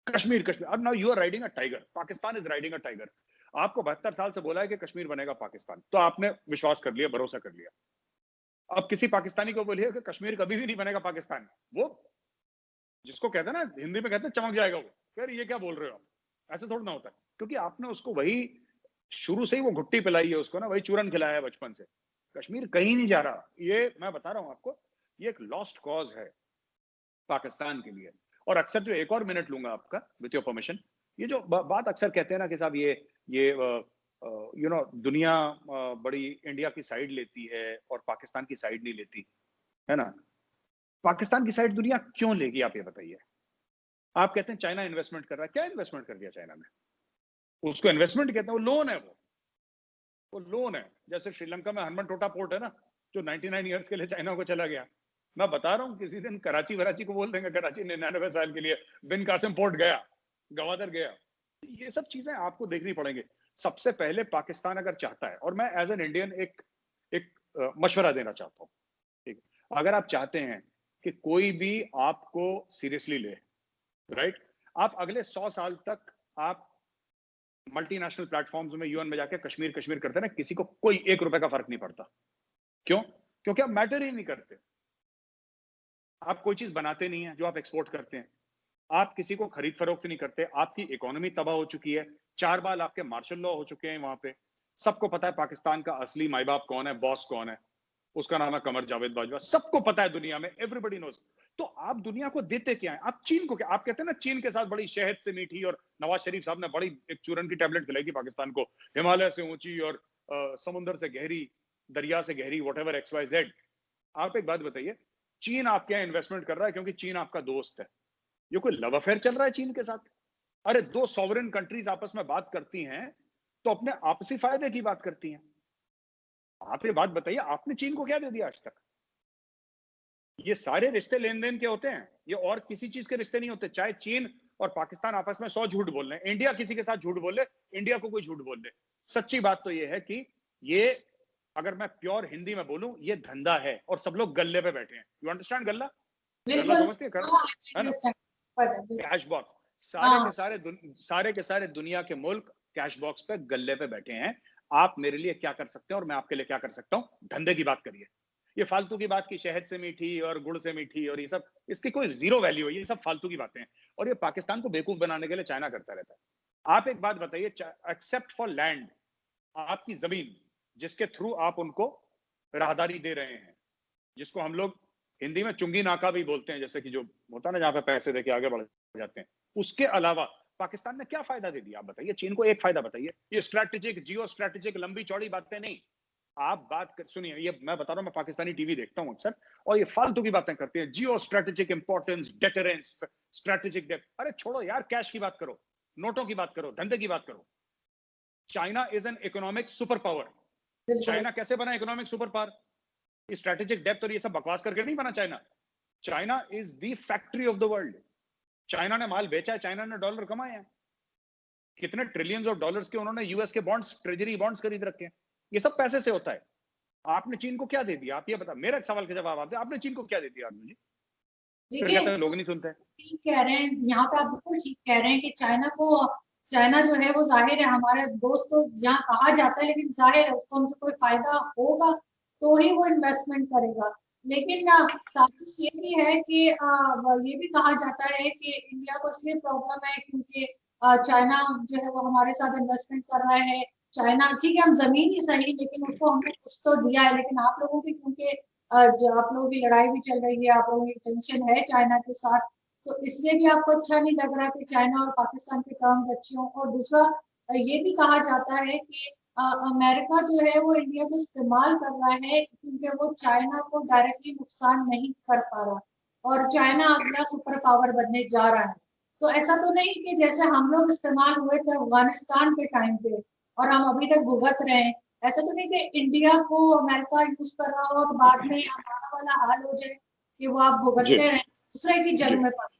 कश्मीर कश्मीर, अब now you are riding a tiger, Pakistan is riding a tiger. आपको 72 साल से बोला है कि कश्मीर बनेगा पाकिस्तान, तो आपने विश्वास कर लिया, भरोसा कर लिया। अब किसी पाकिस्तानी को बोलिए कि कश्मीर कभी भी नहीं बनेगा पाकिस्तान, वो जिसको कहते हैं ना, हिंदी में कहते हैं चमक जाएगा वो, यार ये क्या बोल रहे हो आप, ऐसे थोड़ा ना होता है। क्योंकि आपने उसको वही शुरू से ही वो घुट्टी पिलाई है उसको ना, वही चूरन खिलाया है बचपन से। कश्मीर कहीं नहीं जा रहा, ये मैं बता रहा हूं आपको, ये एक लॉस्ट कॉज है पाकिस्तान के लिए। और अक्सर जो एक और मिनट लूंगा आपका विद योर परमिशन, ये जो बात अक्सर कहते हैं ना कि साहब ये यू नो दुनिया बड़ी इंडिया की साइड लेती है और पाकिस्तान की साइड नहीं लेती, है ना। पाकिस्तान की साइड दुनिया क्यों लेगी, आप ये बताइए। आप कहते हैं चाइना इन्वेस्टमेंट कर रहा है, क्या इन्वेस्टमेंट कर दिया चाइना में? उसको इन्वेस्टमेंट कहते हैं, वो लोन है, वो लोन है। जैसे श्रीलंका में हनुमान टोटा पोर्ट है ना, जो 99 ईयर्स के लिए चाइना को चला गया। मैं बता रहा हूं, किसी दिन कराची वराची को बोल देंगे, कराची 99 साल के लिए बिन कासिम पोर्ट गया, गवादर गया। ये सब चीजें आपको देखनी पड़ेंगी। सबसे पहले पाकिस्तान अगर चाहता है, और मैं एज एन इंडियन एक मशवरा देना चाहता हूँ, ठीक, अगर आप चाहते हैं कि कोई भी आपको सीरियसली ले, राइट, आप अगले 100 साल तक आप मल्टीनेशनल प्लेटफॉर्म्स में, यूएन में जाके कश्मीर कश्मीर करते ना, किसी को कोई 1 रुपए का फर्क नहीं पड़ता। क्यों? क्योंकि आप मैटर ही नहीं करते। आप कोई चीज बनाते नहीं है जो आप एक्सपोर्ट करते हैं, आप किसी को खरीद फरोख्त नहीं करते, आपकी इकोनॉमी तबाह हो चुकी है, 4 बार आपके मार्शल लॉ हो चुके हैं वहां पे। सबको पता है पाकिस्तान का असली माई बाप कौन है, बॉस कौन है, उसका नाम है कमर जावेद बाजवा, सबको पता है दुनिया में, एवरीबॉडी नोज। तो आप दुनिया को देते क्या है? आप चीन को क्या, आप कहते हैं ना चीन के साथ बड़ी शहद से मीठी, और नवाज शरीफ साहब ने बड़ी एक चूरन की टैबलेट खिलाई थी पाकिस्तान को, हिमालय से ऊंची और समुद्र से गहरी, दरिया से गहरी, वट एवर XYZ। आप एक बात बताइए, चीन आपके यहाँ इन्वेस्टमेंट कर रहा है क्योंकि चीन आपका दोस्त है। ये कोई लव अफेयर चल रहा है चीन के साथ? अरे दो सॉवरेन कंट्रीज आपस में बात करती हैं तो अपने आपसी फायदे की बात करती हैं। आप ये बात बताइए, आपने चीन को क्या दे दिया आज तक? ये सारे रिश्ते लेन देन के होते हैं, ये और किसी चीज के रिश्ते नहीं होते। चाहे चीन और पाकिस्तान आपस में 100 झूठ बोल रहे हैं, इंडिया किसी के साथ झूठ बोल ले, इंडिया को कोई झूठ बोल ले, सच्ची बात तो ये है कि ये, अगर मैं प्योर हिंदी में बोलूं, ये धंधा है और सब लोग गल्ले पे बैठे हैं। यू अंडरस्टैंड गल्ला? गल्ला बिल्कुल। समझते हैं, हाँ, है ना? बिल्कुल। कैश बॉक्स, हाँ, सारे के सारे दुनिया के मुल्क कैश बॉक्स पे गल्ले पे बैठे हैं। आप मेरे लिए क्या कर सकते हैं और मैं आपके लिए क्या कर सकता हूं, धंधे की बात करिए। ये फालतू की बात की शहद से मीठी और गुड़ से मीठी और ये सब, इसकी कोई जीरो वैल्यू है, ये सब फालतू की बातें हैं। और ये पाकिस्तान को बेवकूफ बनाने के लिए चाइना करता रहता है। आप एक बात बताइए, एक्सेप्ट फॉर लैंड, आपकी जमीन जिसके थ्रू आप उनको राहदारी दे रहे हैं, जिसको हम लोग हिंदी में चुंगी नाका भी बोलते हैं, जैसे कि जो होता है ना जहां पे पैसे देके आगे बढ़ जाते हैं, उसके अलावा पाकिस्तान ने क्या फायदा दे दिया? आप बताइए, चीन को एक फायदा बताइए। ये स्ट्रैटेजिक, जियो स्ट्रैटेजिक, लंबी चौड़ी बातें नहीं। आप बात कर, सुनिए, ये मैं बता रहा हूं, मैं पाकिस्तानी टीवी देखता हूं अक्सर, और ये फालतू की बातें करते हैं, geo strategic importance, deterrence, strategic डेट। अरे छोड़ो यार, कैश की बात करो, नोटों की बात करो, धंधे की बात करो। China is an economic super power. बिल्कुल। चाइना कैसे बना economic super power? Strategic depth और ये सब बकवास करके नहीं बना China. China is the factory of the world. China ने माल बेचा है, चाइना ने डॉलर कमाए हैं, कितने ट्रिलियंस ऑफ डॉलर्स के उन्होंने यूएस के बॉन्ड्स, ट्रेजरी बॉन्ड्स खरीद रखे हैं। ये सब पैसे से होता है। आपने चीन को क्या दे दिया? आप ये बता, मेरा एक सवाल का जवाब आप दे, आपने चीन को क्या दे दिया अर्जुन जी? फिर देखिए, कहते हैं लोग नहीं सुनते। ठीक कह रहे हैं, यहाँ पे आप बिल्कुल ठीक कह रहे हैं कि चाइना जो है वो जाहिर है हमारे दोस्त, तो यहाँ कहा जाता है, लेकिन जाहिर है उसको हमसे कोई फायदा होगा तो ही वो इन्वेस्टमेंट करेगा। लेकिन साथ ही ये भी है कि ये भी कहा जाता है कि इंडिया को इसलिए प्रॉब्लम है क्योंकि चाइना जो है वो हमारे साथ इन्वेस्टमेंट कर रहा है। चाइना ठीक है, हम जमीन ही सही, लेकिन उसको हमने कुछ तो दिया है। लेकिन आप लोगों की क्योंकि जो आप लोगों की लड़ाई भी चल रही है, आप लोगों की टेंशन है चाइना के साथ, तो इसलिए भी आपको अच्छा नहीं लग रहा कि चाइना और पाकिस्तान के टर्म्स अच्छे हों। और दूसरा ये भी कहा जाता है कि अमेरिका जो है वो इंडिया को इस्तेमाल कर रहा है क्योंकि वो चाइना को डायरेक्टली नुकसान नहीं कर पा रहा, और चाइना अगला सुपर पावर बनने जा रहा है। तो ऐसा तो नहीं कि जैसे हम लोग इस्तेमाल हुए थे अफगानिस्तान के टाइम पे और हम अभी तक भुगत रहे हैं। ऐसा तो नहीं कि इंडिया को अमेरिका यूज कर रहा हो और बाद में हमारा वाला हाल हो जाए कि वो आप जी भुगतते रहे, दूसरे की जी जंग में पड़े।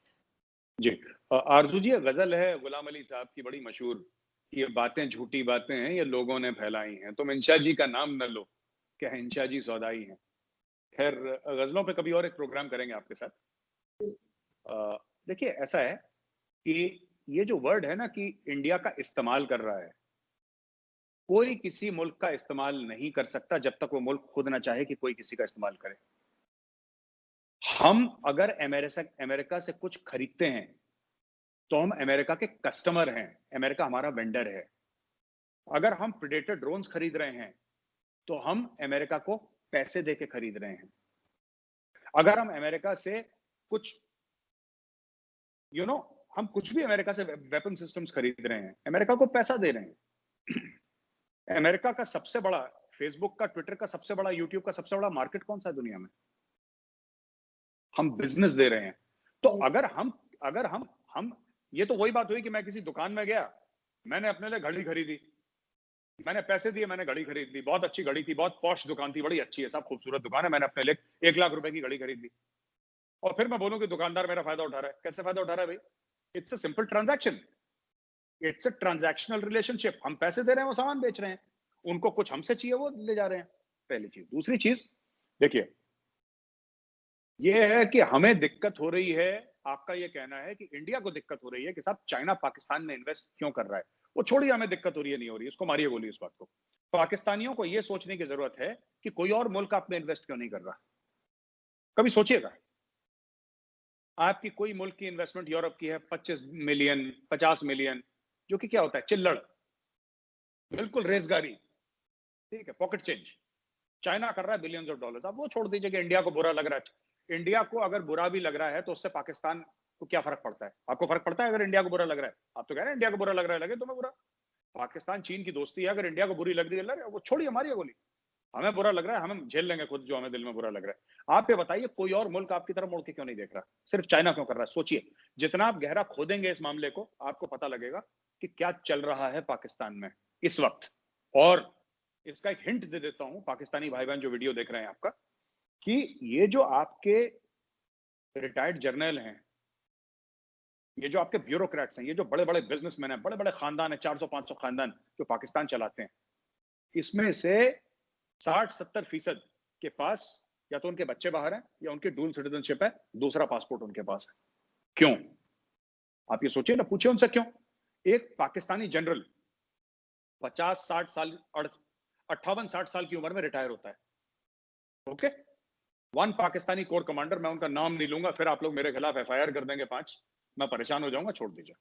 जी। आरजू जी, ये गजल है गुलाम अली साहब की बड़ी मशहूर, ये बातें झूठी बातें हैं, ये लोगों ने फैलाई हैं, तुम इंशा जी का नाम न लो, क्या इंशा जी सौदाई हैं। खैर, गजलों पे कभी और एक प्रोग्राम करेंगे आपके साथ। देखिए, ऐसा है कि ये जो वर्ड है ना कि इंडिया का इस्तेमाल कर रहा है, कोई किसी मुल्क का इस्तेमाल नहीं कर सकता जब तक वो मुल्क खुद ना चाहे कि कोई किसी का इस्तेमाल करे। हम अगर अमेरिका से कुछ खरीदते हैं तो हम अमेरिका के कस्टमर हैं, अमेरिका हमारा वेंडर है। अगर हम प्रेडेटर ड्रोन्स खरीद रहे हैं तो हम अमेरिका को पैसे देके खरीद रहे हैं। अगर हम अमेरिका से कुछ हम कुछ भी अमेरिका से वेपन सिस्टम्स खरीद रहे हैं, अमेरिका को पैसा दे रहे हैं। अमेरिका का सबसे बड़ा फेसबुक का, ट्विटर का सबसे बड़ा, यूट्यूब का सबसे बड़ा मार्केट कौन सा है दुनिया में? हम बिजनेस दे रहे हैं। तो अगर हम ये तो वही बात हुई कि मैं किसी दुकान में गया, मैंने अपने लिए घड़ी खरीदी, मैंने पैसे दिए, मैंने घड़ी खरीद ली, बहुत अच्छी घड़ी थी, बहुत पॉश दुकान थी, बड़ी अच्छी है, सब खूबसूरत दुकान है, मैंने अपने लिए 1 लाख रुपए की घड़ी खरीद ली। और फिर मैं बोलूं कि दुकानदार मेरा फायदा उठा रहा है। कैसे फायदा उठा रहा है भाई? It's a simple transaction, it's a transactional relationship. हम पैसे दे रहे हैं, वो सामान बेच रहे हैं, उनको कुछ हमसे चाहिए, वो ले जा रहे हैं। पहली चीज। दूसरी चीज देखिए, ये है कि हमें दिक्कत हो रही है, आपका ये कहना है कि इंडिया को दिक्कत हो रही है कि साहब चाइना पाकिस्तान में इन्वेस्ट क्यों कर रहा है। वो छोड़िए, हमें दिक्कत हो रही है नहीं हो रही है, उसको मारिए गोली इस बात को। पाकिस्तानियों को ये सोचने की जरूरत है कि कोई और मुल्क आप में इन्वेस्ट क्यों नहीं कर रहा। कभी सोचिएगा, आपकी कोई मुल्क की इन्वेस्टमेंट यूरोप की है 25 मिलियन, 50 मिलियन, जो कि क्या होता है, चिल्लड़, बिल्कुल रेजगारी, ठीक है, पॉकेट चेंज। चाइना कर रहा है बिलियंस ऑफ डॉलर्स। आप वो छोड़ दीजिए कि इंडिया को बुरा लग रहा है। इंडिया को अगर बुरा भी लग रहा है तो उससे पाकिस्तान को क्या फर्क पड़ता है? आपको फर्क पड़ता है अगर इंडिया को बुरा लग रहा है? आप तो कह रहे हैं इंडिया को बुरा लग रहा है, लगे तुम्हें बुरा। पाकिस्तान चीन की दोस्ती है, अगर इंडिया को बुरी लग रही है, वो छोड़िए, मारिए गोली। हमें बुरा लग रहा है, हम झेल लेंगे खुद जो हमें दिल में बुरा लग रहा है। आप ये बताइए, कोई और मुल्क आपकी तरफ मुड़ के क्यों नहीं देख रहा, सिर्फ चाइना क्यों कर रहा है? सोचिए, जितना आप गहरा खोदेंगे इस मामले को, आपको पता लगेगा कि क्या चल रहा है पाकिस्तान में इस वक्त। और इसका एक हिंट दे देता हूं पाकिस्तानी भाई बहन जो वीडियो देख रहे हैं आपका, कि ये जो आपके रिटायर्ड जर्नल हैं, ये जो आपके ब्यूरोक्रेट्स हैं, ये जो बड़े बड़े बिजनेसमैन हैं, बड़े बड़े खानदान है, 400-500 खानदान जो पाकिस्तान चलाते हैं, इसमें से 60-70% के पास या तो उनके बच्चे बाहर हैं या उनकी डुअल सिटीजनशिप है, दूसरा पासपोर्ट उनके पास है। क्यों? आप ये सोचिए ना, पूछिए उनसे क्यों। एक पाकिस्तानी जनरल 50-60 साल, 58-60 साल की उम्र में रिटायर होता है। Okay, one Pakistani core commander, मैं उनका नाम नहीं लूंगा, फिर आप लोग मेरे खिलाफ एफआईआर कर देंगे 5, मैं परेशान हो जाऊंगा, छोड़ दीजिए।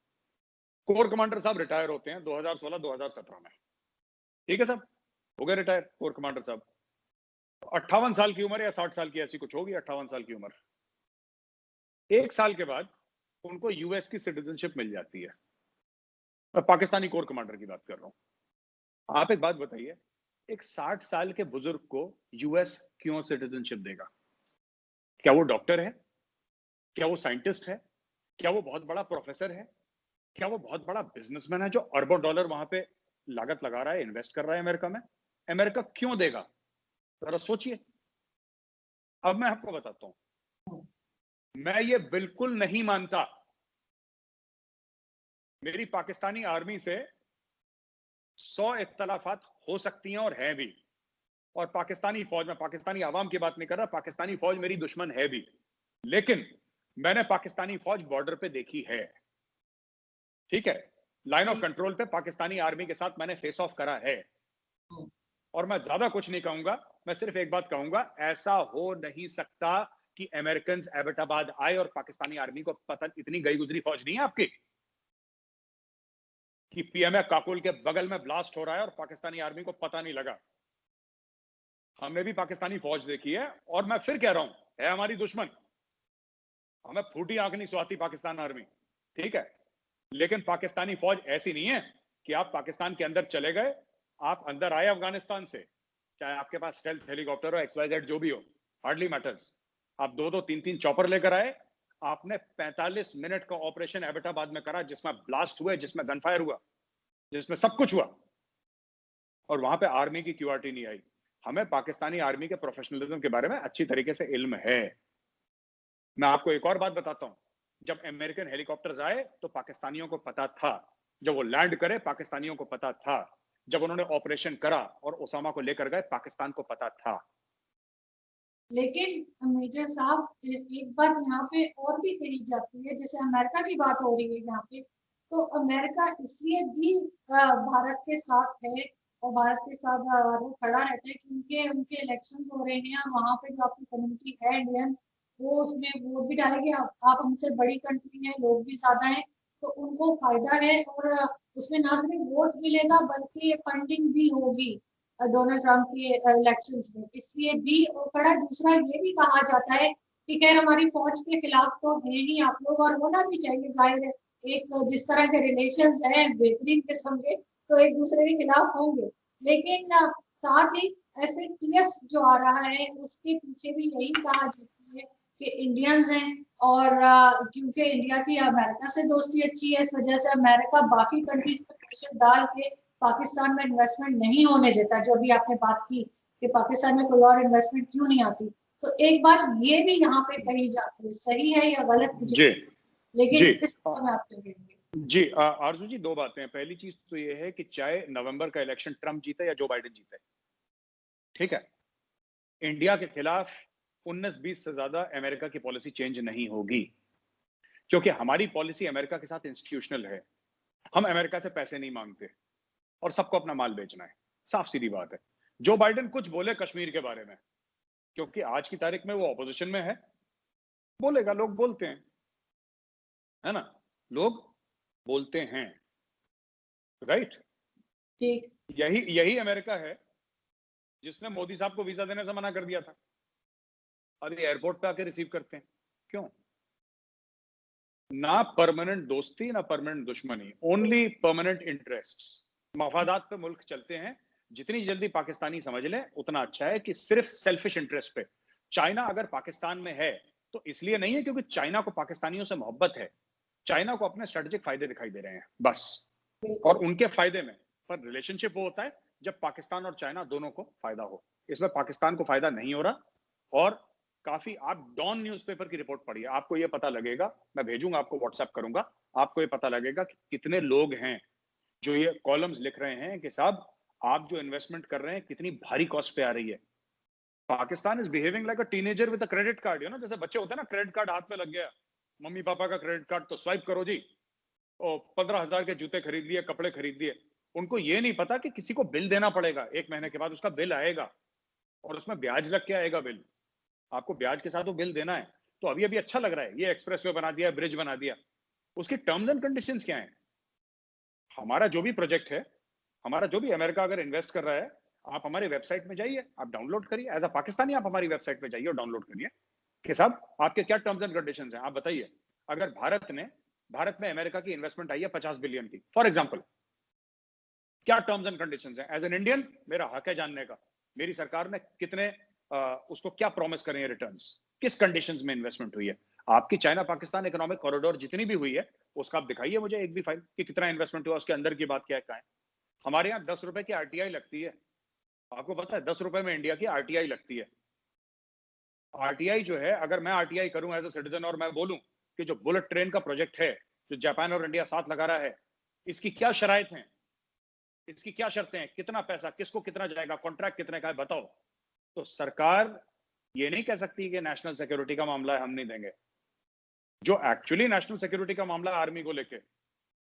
कोर कमांडर साहब रिटायर होते हैं 2016-2017 में, ठीक है साहब, हो गए रिटायर कोर कमांडर साहब। 58 साल की उम्र या 60 साल की ऐसी कुछ होगी, 58 साल की उम्र। 1 साल के बाद उनको यूएस की सिटीजनशिप मिल जाती है। मैं पाकिस्तानी कोर कमांडर की बात कर रहा हूं। आप एक बात बताइए, एक 60 साल के बुजुर्ग को यूएस क्यों सिटीजनशिप देगा? क्या वो डॉक्टर है? क्या वो साइंटिस्ट है? क्या वो बहुत बड़ा प्रोफेसर है? क्या वो बहुत बड़ा बिजनेसमैन है जो अरबों डॉलर वहां पे लागत लगा रहा है, इन्वेस्ट कर रहा है अमेरिका में? अमेरिका क्यों देगा? जरा सोचिए। अब मैं आपको बताता हूं, मैं ये बिल्कुल नहीं मानता, मेरी पाकिस्तानी आर्मी से 100 इख्तलाफात हो सकती हैं और हैं भी, और पाकिस्तानी फौज में, पाकिस्तानी आवाम की बात नहीं कर रहा, पाकिस्तानी फौज मेरी दुश्मन है भी, लेकिन मैंने पाकिस्तानी फौज बॉर्डर पे देखी है, ठीक है, लाइन ऑफ कंट्रोल पे पाकिस्तानी आर्मी के साथ मैंने फेस ऑफ करा है। और मैं ज्यादा कुछ नहीं कहूंगा, मैं सिर्फ एक बात कहूंगा, ऐसा हो नहीं सकता कि अमेरिकन एबटाबाद आए और पाकिस्तानी आर्मी को पता, इतनी गई गुजरी फौज नहीं है आपकी कि पीएमए काकुल के बगल में ब्लास्ट हो रहा है और पाकिस्तानी आर्मी को पता नहीं लगा। हमने भी पाकिस्तानी फौज देखी है, और मैं फिर कह रहा हूं, है हमारी दुश्मन, हमें फूटी आंख नहीं सुहाती पाकिस्तान आर्मी, ठीक है, लेकिन पाकिस्तानी फौज ऐसी नहीं है कि आप पाकिस्तान के अंदर चले गए, आप अंदर आए अफगानिस्तान से, चाहे आपके पास स्टेल्थ हेलीकॉप्टर हो, XYZ जो भी हो, हार्डली मैटर्स, आप 2-2, 3-3 चॉपर लेकर आए, आपने 45 मिनट का ऑपरेशन एबटाबाद में करा, जिसमें ब्लास्ट हुए, जिसमें गनफायर हुआ, जिसमें सब कुछ हुआ, और वहां पे आर्मी की क्यूआरटी नहीं आई। हमें पाकिस्तानी आर्मी के प्रोफेशनलिज्म के बारे में अच्छी तरीके से इल्म है। मैं आपको एक और बात बताता हूं, जब अमेरिकन हेलीकॉप्टर्स आए तो पाकिस्तानियों को पता था, जब वो लैंड करे पाकिस्तानियों को पता था, जब उन्होंने ऑपरेशन करा और ओसामा को लेकर गए पाकिस्तान को पता था। लेकिन मेजर साहब, एक बात यहाँ पे और भी कही जाती है, जैसे अमेरिका की बात हो रही है यहाँ पे, तो अमेरिका इसलिए भी भारत के साथ है और भारत के साथ वो खड़ा रहता है कि उनके उनके इलेक्शन हो रहे हैं, वहां पे जो आपकी कम्युनिटी है इंडियन, वो उसमें वोट भी डालेंगे। आप हमसे बड़ी कंट्री है, लोग भी ज्यादा है, तो उनको फायदा है। और उसमें ना सिर्फ वोट मिलेगा बल्कि फंडिंग भी होगी डोनाल्ड ट्रंप के इलेक्शंस में, इसलिए भी वो खड़ा। दूसरा ये भी कहा जाता है कि खैर हमारी फौज के खिलाफ तो है ही आप लोग, और होना भी चाहिए, जाहिर है। एक जिस तरह के रिलेशंस हैं बेहतरीन किस्म के, तो एक दूसरे के खिलाफ होंगे, लेकिन साथ ही FATF जो आ रहा है उसके पीछे भी यही कहा जाता है कि इंडियंस हैं, और क्योंकि इंडिया की अमेरिका से दोस्ती अच्छी है, इस वजह से अमेरिका बाकी कंट्रीज पर प्रेशर डाल के पाकिस्तान में इन्वेस्टमेंट नहीं होने देता। जो भी आपने बात की कि पाकिस्तान में कोई और इन्वेस्टमेंट क्यों नहीं आती, तो एक बात ये भी यहाँ पे कही जाती है, सही है या गलत मुझे, जी लेकिन जी इस पर आप क्या कहेंगे? जी आरजू जी, दो बातें हैं। पहली चीज तो ये है कि चाहे नवंबर का इलेक्शन ट्रंप जीते या जो बाइडेन जीते, ठीक है, इंडिया के खिलाफ 19-20 से ज्यादा अमेरिका की पॉलिसी चेंज नहीं होगी, क्योंकि हमारी पॉलिसी अमेरिका के साथ इंस्टीट्यूशनल है। हम अमेरिका से पैसे नहीं मांगते और सबको अपना माल बेचना है, साफ सीधी बात है। जो बाइडेन कुछ बोले कश्मीर के बारे में, क्योंकि आज की तारीख में वो ऑपोजिशन में है, बोलेगा, लोग बोलते हैं, है ना, लोग बोलते हैं, राइट। ठीक। यही यही अमेरिका है जिसने मोदी साहब को वीजा देने से मना कर दिया था, और ये एयरपोर्ट पे आके रिसीव करते हैं। क्यों? ना परमानेंट दोस्ती ना परमानेंट दुश्मनी, ओनली परमानेंट इंटरेस्ट्स। मफादात पे मुल्क चलते हैं। जितनी जल्दी पाकिस्तानी समझ लें उतना अच्छा है कि सिर्फ सेल्फिश इंटरेस्ट पे। चाइना अगर पाकिस्तान में है तो इसलिए नहीं है क्योंकि चाइना को पाकिस्तानियों से मोहब्बत है, चाइना को अपने स्ट्रेटेजिक फायदे दिखाई दे रहे हैं बस, और उनके फायदे में। पर रिलेशनशिप वो होता है जब पाकिस्तान और चाइना दोनों को फायदा हो। इसमें पाकिस्तान को फायदा नहीं हो रहा, और काफी, आप डॉन न्यूज़पेपर की रिपोर्ट पढ़िए, आपको ये पता लगेगा, मैं भेजूंगा आपको, व्हाट्सएप करूंगा, आपको ये पता लगेगा कि कितने लोग हैं जो ये कॉलम्स लिख रहे हैं कि साहब आप जो इन्वेस्टमेंट कर रहे हैं कितनी भारी कॉस्ट पे आ रही है। Pakistan is behaving like a teenager with a credit card, ना, जैसे बच्चे होते हैं ना, क्रेडिट कार्ड हाथ में लग गया, मम्मी पापा का क्रेडिट कार्ड, तो स्वाइप करो जी, और 15,000 के जूते खरीद लिए, कपड़े खरीद लिए। उनको ये नहीं पता कि किसी को बिल देना पड़ेगा, 1 महीने के बाद उसका बिल आएगा और उसमें ब्याज लग के आएगा बिल, आपको ब्याज के साथ वो बिल देना है। तो अभी अभी अच्छा लग रहा है, ये एक्सप्रेसवे बना दिया, ब्रिज बना दिया, उसकी टर्म्स एंड कंडीशंस क्या है? हमारा जो भी प्रोजेक्ट है, हमारा जो भी अमेरिका अगर इन्वेस्ट कर रहा है, आप हमारी वेबसाइट में जाइए, आप डाउनलोड करिए, एज अ पाकिस्तानी आप हमारी वेबसाइट में जाइए और डाउनलोड करिए कि साहब आपके क्या टर्म्स एंड कंडीशंस हैं, आप बताइए। अगर भारत में अमेरिका की इन्वेस्टमेंट आई है 50 बिलियन की, फॉर एग्जाम्पल, क्या टर्म्स एंड कंडीशंस हैं? एज एन इंडियन मेरा हक है जानने का, मेरी सरकार ने कितने उसको क्या प्रॉमिस करें हैं रिटर्न्स, किस कंडीशंस में इन्वेस्टमेंट हुई है। आपकी चाइना पाकिस्तान इकोनॉमिक कॉरिडोर जितनी भी हुई है उसका आप दिखाइए मुझे एक भी फाइल कि कितना इन्वेस्टमेंट हुआ, उसके अंदर की बात क्या है। हमारे यहाँ 10 रुपए की RTI लगती है, आपको पता है 10 रुपए में इंडिया की RTI लगती है। RTI जो है, अगर मैं RTI करूं एज ए सिटीजन और मैं बोलूं कि जो बुलेट ट्रेन का प्रोजेक्ट है जो जापान और इंडिया साथ लगा रहा है, इसकी क्या शराइत हैं, इसकी क्या शर्तें हैं, कितना पैसा किसको कितना जाएगा, कॉन्ट्रैक्ट कितने का है, बताओ। तो सरकार ये नहीं कह सकती कि नेशनल सिक्योरिटी का मामला है हम नहीं देंगे। जो एक्चुअली नेशनल सिक्योरिटी का मामला है आर्मी को लेके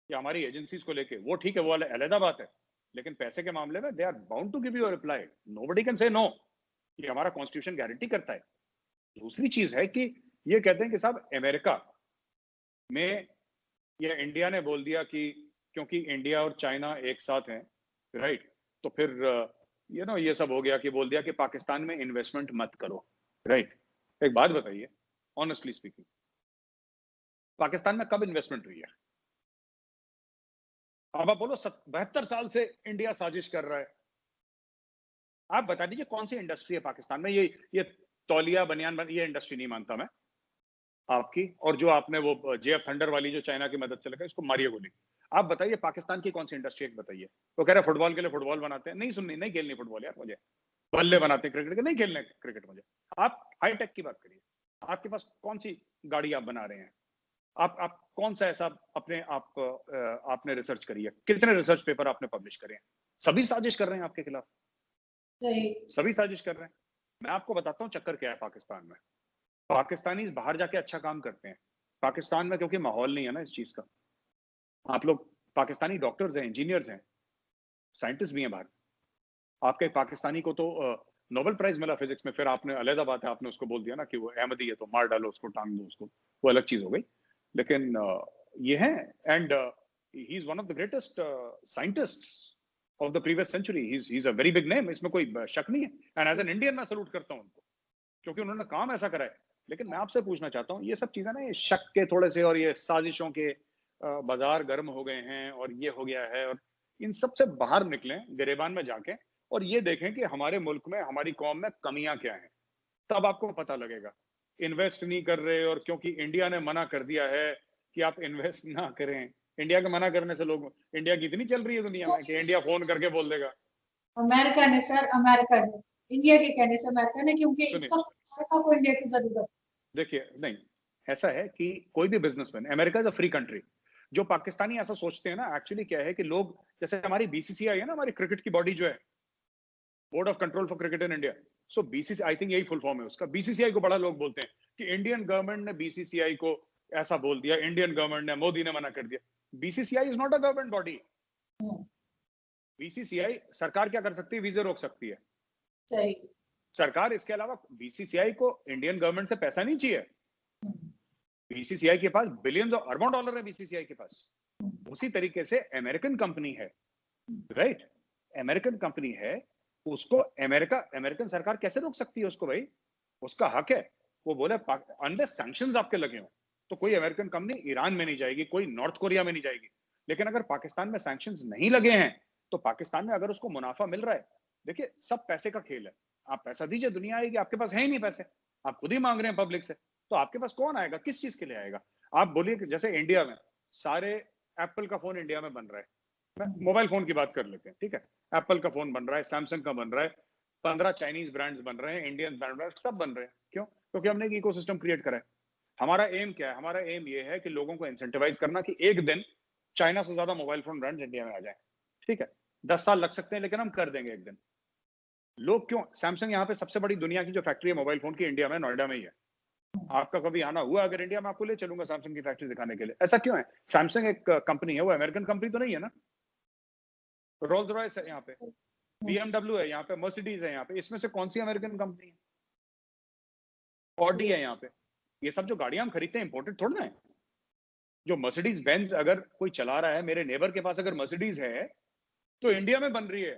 या हमारी एजेंसीज को लेके, वो ठीक है, वो अलग बात है, लेकिन पैसे के मामले में they are bound to give you a reply, nobody can say no, ये हमारा कॉन्स्टिट्यूशन गारंटी करता है। दूसरी चीज है कि ये कहते हैं कि साहब अमेरिका में या इंडिया ने बोल दिया कि क्योंकि इंडिया और चाइना एक साथ हैं, राइट, तो फिर ये सब हो गया कि बोल दिया कि पाकिस्तान में इन्वेस्टमेंट मत करो, राइट। एक बात बताइए, ऑनेस्टली स्पीकिंग, पाकिस्तान में कब इन्वेस्टमेंट हुई है? अब आप बोलो 72 साल से इंडिया साजिश कर रहा है, आप बता दीजिए कौन सी इंडस्ट्री है पाकिस्तान में? ये तौलिया बनियान ये इंडस्ट्री नहीं मानता मैं आपकी, और जो आपने वो JF थंडर वाली जो चाइना की मदद से लगा, इसको मारिए गोली। आप बताइए पाकिस्तान की कौन सी इंडस्ट्री है बताइए। वो कह रहे हैं फुटबॉल के लिए फुटबॉल बनाते हैं, नहीं सुननी, नहीं खेलनी फुटबॉल यार मुझे, बल्ले बनाते हैं क्रिकेट के, नहीं खेलने क्रिकेट मुझे। आप हाईटेक की बात करिए, आपके पास कौन सी गाड़ी आप बना रहे हैं, आप कौन सा ऐसा अपने आप आपने रिसर्च करी है, कितने रिसर्च पेपर आपने पब्लिश करे हैं? सभी साजिश कर रहे हैं आपके खिलाफ, सभी साजिश कर रहे हैं। मैं आपको बताता हूँ चक्कर क्या है पाकिस्तान में। पाकिस्तानी बाहर जाके अच्छा काम करते हैं, पाकिस्तान में क्योंकि माहौल नहीं है ना इस चीज का, आप लोग पाकिस्तानी डॉक्टर्स हैं, इंजीनियर्स हैं, साइंटिस्ट भी हैं बाहर। आपके पाकिस्तानी को तो नोबेल प्राइज मिला फिजिक्स में, फिर आपने अलग बात है, आपने उसको बोल दिया ना कि वो अहमदी है तो मार डालो उसको, टांग दो उसको, वो अलग चीज हो गई। लेकिन ये है, and he is one of the greatest scientists of the previous century, he is a very big name, इसमें कोई शक नहीं है। एंड एज एन इंडियन मैं सल्यूट करता हूं उनको, क्योंकि उन्होंने काम ऐसा करा है। लेकिन मैं आपसे पूछना चाहता हूँ, ये सब चीजें ना, ये शक के थोड़े से और ये साजिशों के बाजार गर्म हो गए हैं और ये हो गया है, और इन सब से बाहर निकलें गिरेबान में जाके और ये देखें कि हमारे मुल्क में, हमारी कौम में कमियां क्या हैं, तब आपको पता लगेगा। इन्वेस्ट नहीं कर रहे, और क्योंकि इंडिया ने मना कर दिया है कि आप इन्वेस्ट ना करें, इंडिया के मना करने से लोग, इंडिया की इतनी चल रही है दुनिया में कि इंडिया फोन करके बोल देगा। अमेरिका ने सर, अमेरिका ने, इंडिया के कहने से अमेरिका ने, क्योंकि इस सुनिए, वक्त अमेरिका को इंडिया की जरूरत देखिए, नहीं, ऐसा है कि कोई भी businessman, America is a free country. जो पाकिस्तानी ऐसा सोचते हैं ना, एक्चुअली क्या है कि लोग, जैसे हमारी बीसीसीआई है ना, हमारी क्रिकेट की बॉडी जो है, board of control for cricket in India, so BCCI, I think यही फुल फॉर्म है उसका। बीसीसीआई को बड़ा लोग बोलते हैं कि इंडियन गवर्नमेंट ने बीसीसीआई को ऐसा बोल दिया, इंडियन गवर्नमेंट ने, मोदी ने मना कर दिया। BCCI is not a government body. है। बीसीसीआई, सरकार क्या कर सकती है? वीजे रोक सकती है सही। सरकार। इसके अलावा बीसीसीआई को इंडियन गवर्नमेंट से पैसा नहीं चाहिए। बीसीसीआई के पास बिलियंस और अरबों डॉलर है बीसीसीआई के पास। उसी तरीके से अमेरिकन कंपनी है, राइट, अमेरिकन कंपनी है, उसको अमेरिकन सरकार कैसे रोक सकती है उसको? भाई, उसका हक है। वो बोले अनलेस सैंक्शंस आपके लगे हो तो कोई अमेरिकन कंपनी ईरान में नहीं जाएगी, कोई नॉर्थ कोरिया में नहीं जाएगी। लेकिन अगर पाकिस्तान में सैंक्शंस नहीं लगे हैं तो पाकिस्तान में अगर उसको मुनाफा मिल रहा है, देखिए सब पैसे का खेल है। आप पैसा दीजिए, दुनिया आएगी। आपके पास है ही नहीं पैसे, आप खुद ही मांग रहे हैं पब्लिक से, तो आपके पास कौन आएगा? किस चीज के लिए आएगा? आप बोलिए कि जैसे इंडिया में सारे, एप्पल का फोन इंडिया में बन रहा है, मोबाइल फोन की बात कर लेते हैं, ठीक है, एप्पल का फोन बन रहा है, सैमसंग का बन रहा है, 15 चाइनीज ब्रांड्स बन रहे हैं, इंडियन ब्रांड सब बन रहे हैं। क्यों? क्योंकि हमने एक इकोसिस्टम क्रिएट करा है। हमारा एम क्या है? हमारा एम ये है कि लोगों को इंसेंटिवाइज करना कि एक दिन चाइना से ज्यादा मोबाइल फोन ब्रांड्स इंडिया में आ जाए। ठीक है, 10 साल लग सकते हैं, लेकिन हम कर देंगे एक दिन। लोग क्यों? सैमसंग यहाँ पे सबसे बड़ी दुनिया की जो फैक्ट्री है मोबाइल फोन की, इंडिया में, नोएडा में ही है। आपका कभी आना हुआ अगर इंडिया में, आपको ले चलूंगा सैमसंग की फैक्ट्री दिखाने के लिए। ऐसा क्यों है? सैमसंग एक कंपनी है, वो अमेरिकन कंपनी तो नहीं है ना। रोल्स रॉयस है यहाँ पे, बीएमडब्ल्यू है यहाँ पे, मर्सिडीज है यहाँ पे, इसमें से कौन सी अमेरिकन कंपनी है? ऑडी है यहाँ पे। ये सब जो गाड़ियां हम खरीदते हैं इंपोर्टेड थोड़ा ना है। जो मर्सिडीज बेंज अगर कोई चला रहा है, मेरे नेबर के पास अगर मर्सिडीज है तो इंडिया में बन रही है।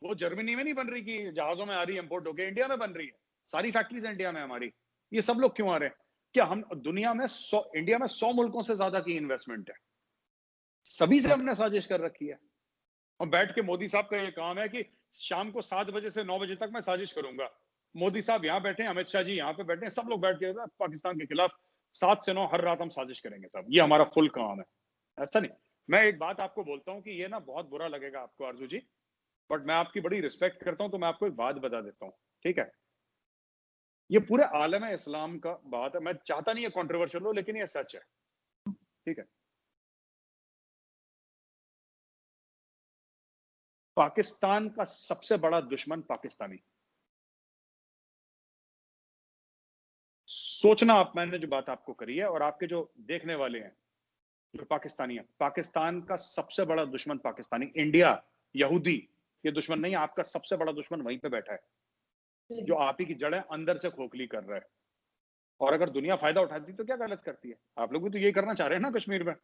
वो जर्मनी में नहीं बन रही कि जहाजों में आ रही है इंपोर्ट होकर, इंडिया में बन रही है। सारी फैक्ट्रीज इंडिया में हमारी। ये सब लोग क्यों आ रहे हैं? क्या हम दुनिया में इंडिया में 100 मुल्कों से ज्यादा की इन्वेस्टमेंट है, सभी से हमने साजिश कर रखी है। और बैठ के मोदी साहब का ये काम है कि शाम को 7 बजे से 9 बजे तक मैं साजिश करूंगा। मोदी साहब यहाँ बैठे हैं, अमित शाह जी यहाँ पे बैठे हैं, सब लोग बैठ के पाकिस्तान के खिलाफ 7 से 9 हर रात हम साजिश करेंगे साहब। ये हमारा फुल काम है। ऐसा नहीं। मैं एक बात आपको बोलता हूँ कि ये ना बहुत बुरा लगेगा आपको आरजू जी, बट मैं आपकी बड़ी रिस्पेक्ट करता हूं, तो मैं आपको एक बात बता देता हूं, ठीक है? ये पूरे आलम इस्लाम का बात है, मैं चाहता नहीं है कंट्रोवर्शियल हो, लेकिन ये सच है, ठीक है? पाकिस्तान का सबसे बड़ा दुश्मन पाकिस्तानी। सोचना आप, मैंने जो बात आपको करी है और आपके जो देखने वाले हैं जो पाकिस्तानी है, पाकिस्तान का सबसे बड़ा दुश्मन पाकिस्तानी। इंडिया, यहूदी, ये दुश्मन नहीं है। आपका सबसे बड़ा दुश्मन वहीं पे बैठा है, जो आप ही की जड़ें अंदर से खोखली कर रहा है। और अगर दुनिया फायदा उठाती तो क्या गलत करती है? आप लोग भी तो यही करना चाह रहे हैं ना कश्मीर में।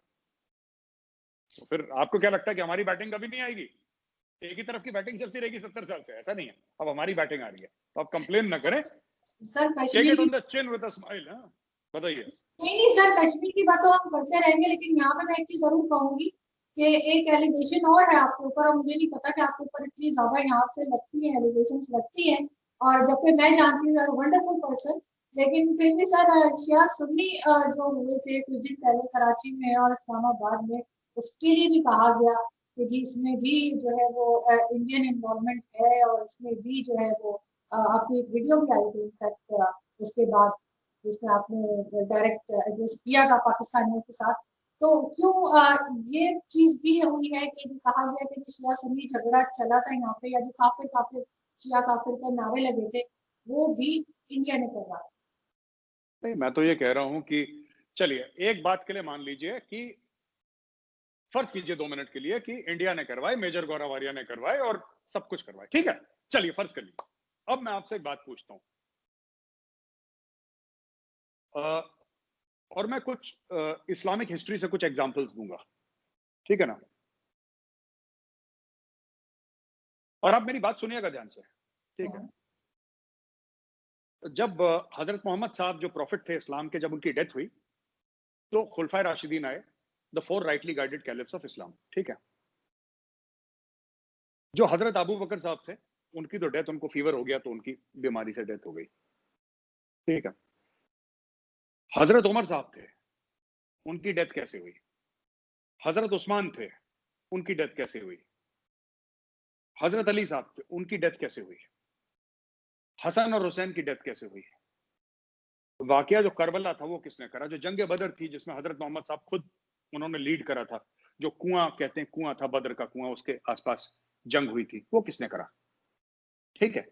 तो फिर आपको क्या लगता है कि हमारी बैटिंग कभी नहीं आएगी? एक ही तरफ की बैटिंग चलती रहेगी 70 साल से? ऐसा नहीं है, अब हमारी बैटिंग आ रही है, तो आप कंप्लेन ना करें। सर टेक कश्मीर इट की, on the chin with a smile. बताइए। नहीं नहीं सर, कश्मीर की बात तो हम करते रहेंगे, लेकिन यहाँ पे मैं एक चीज जरूर कहूंगी कि एक एलिगेशन और है आपके ऊपर, और मुझे नहीं पता कि आपके ऊपर इतनी ज्यादा यहाँ से लगती है, एलिगेशन लगती है। और जब पे मैं जानती हूँ, यार वंडरफुल पर्सन, लेकिन फिर भी सर शिया सुन्नी जो हुए थे कुछ दिन पहले कराची में और इस्लामाबाद में, उसके लिए भी कहा गया कि जी इसमें भी जो है वो इंडियन इन्वॉल्वमेंट है, और इसमें भी जो है वो आपकी एक वीडियो भी आई थी इनफैक्ट उसके बाद, जिसमें आपने डायरेक्ट एड्रेस किया था पाकिस्तानियों के साथ। तो क्यों ये चीज भी हुई है कि कहा गया कि जो शिया सुन्नी झगड़ा चला था यहाँ पे, या जो काफिर काफिर शिया काफिर के नारे लगे थे, वो भी इंडिया ने करवाया? नहीं, मैं तो ये कह रहा हूं कि चलिए एक बात के लिए मान लीजिए कि फर्ज कीजिए 2 मिनट के लिए कि इंडिया ने करवाए, मेजर गौरवारिया ने करवाए और सब कुछ करवाए, ठीक है, चलिए फर्ज कर लीजिए। अब मैं आपसे एक बात पूछता हूं, और मैं कुछ इस्लामिक हिस्ट्री से कुछ एग्जांपल्स दूंगा, ठीक है ना, और आप मेरी बात सुनिएगा ध्यान से, ठीक है। जब हजरत मोहम्मद साहब जो प्रॉफिट थे इस्लाम के, जब उनकी डेथ हुई तो खुलफाए राशिदीन आए, the 4 rightly guided caliphs of Islam, ठीक है। जो हजरत अबू बकर साहब थे, उनकी तो डेथ, उनको फीवर हो गया तो उनकी बीमारी से डेथ हो गई, ठीक है। हजरत उमर साहब थे, उनकी डेथ कैसे हुई? हजरत उस्मान थे, उनकी डेथ कैसे हुई? हजरत अली साहब थे, उनकी डेथ कैसे हुई? हसन और हुसैन की डेथ कैसे हुई? वाकया जो करबला था वो किसने करा? जो जंग बदर थी जिसमें हजरत मोहम्मद साहब खुद उन्होंने लीड करा था, जो कुआं कहते हैं, कुआं था बदर का कुआं, उसके आसपास जंग हुई थी, वो किसने करा? ठीक है।